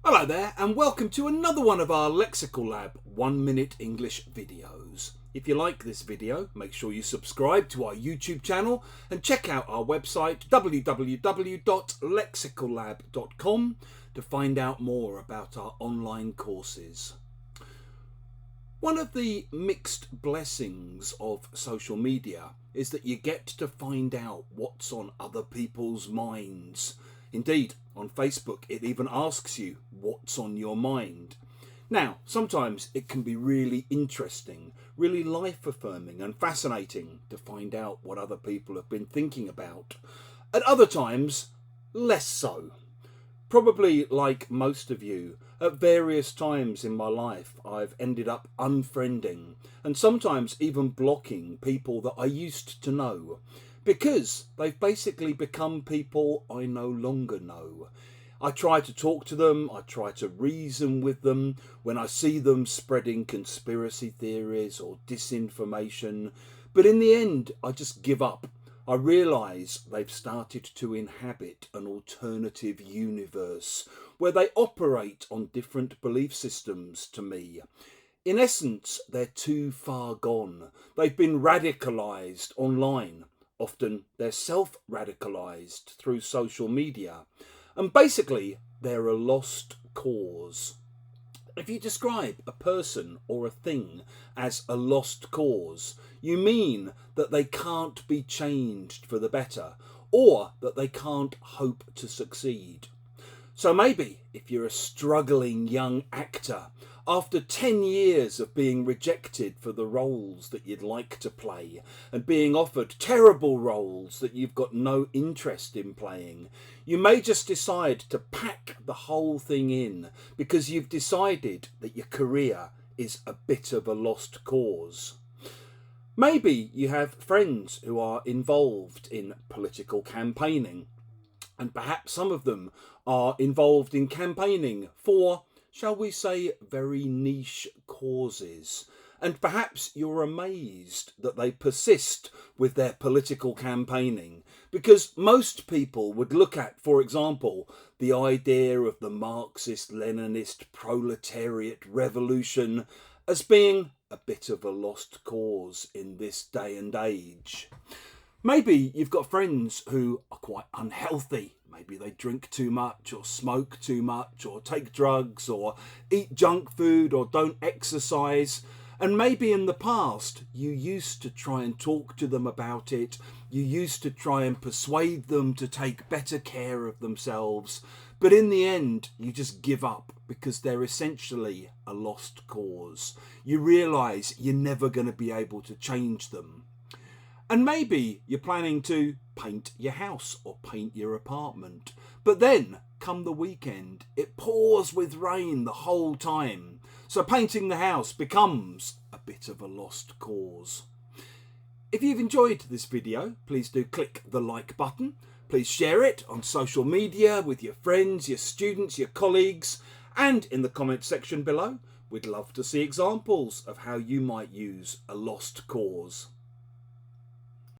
Hello there and welcome to another one of our Lexical Lab 1 minute English videos. If you like this video, make sure you subscribe to our YouTube channel and check out our website www.lexicallab.com to find out more about our online courses. One of the mixed blessings of social media is that you get to find out what's on other people's minds. Indeed, on Facebook, it even asks you what's on your mind. Now, sometimes it can be really interesting, really life-affirming and fascinating to find out what other people have been thinking about. At other times, less so. Probably like most of you, at various times in my life, I've ended up unfriending and sometimes even blocking people that I used to know, because they've basically become people I no longer know. I try to talk to them, I try to reason with them when I see them spreading conspiracy theories or disinformation, but in the end I just give up. I realise they've started to inhabit an alternative universe where they operate on different belief systems to me. In essence, they're too far gone. They've been radicalised online. Often they're self-radicalised through social media. And basically, they're a lost cause. If you describe a person or a thing as a lost cause, you mean that they can't be changed for the better, or that they can't hope to succeed. So maybe if you're a struggling young actor, after 10 years of being rejected for the roles that you'd like to play and being offered terrible roles that you've got no interest in playing, you may just decide to pack the whole thing in because you've decided that your career is a bit of a lost cause. Maybe you have friends who are involved in political campaigning, and perhaps some of them are involved in campaigning for, shall we say, very niche causes. And perhaps you're amazed that they persist with their political campaigning, because most people would look at, for example, the idea of the Marxist-Leninist proletariat revolution as being a bit of a lost cause in this day and age. Maybe you've got friends who are quite unhealthy. Maybe they drink too much or smoke too much or take drugs or eat junk food or don't exercise. And maybe in the past you used to try and talk to them about it. You used to try and persuade them to take better care of themselves. But in the end, you just give up because they're essentially a lost cause. You realise you're never going to be able to change them. And maybe you're planning to paint your house or paint your apartment. But then, come the weekend, it pours with rain the whole time. So painting the house becomes a bit of a lost cause. If you've enjoyed this video, please do click the like button. Please share it on social media with your friends, your students, your colleagues, and in the comments section below. We'd love to see examples of how you might use a lost cause.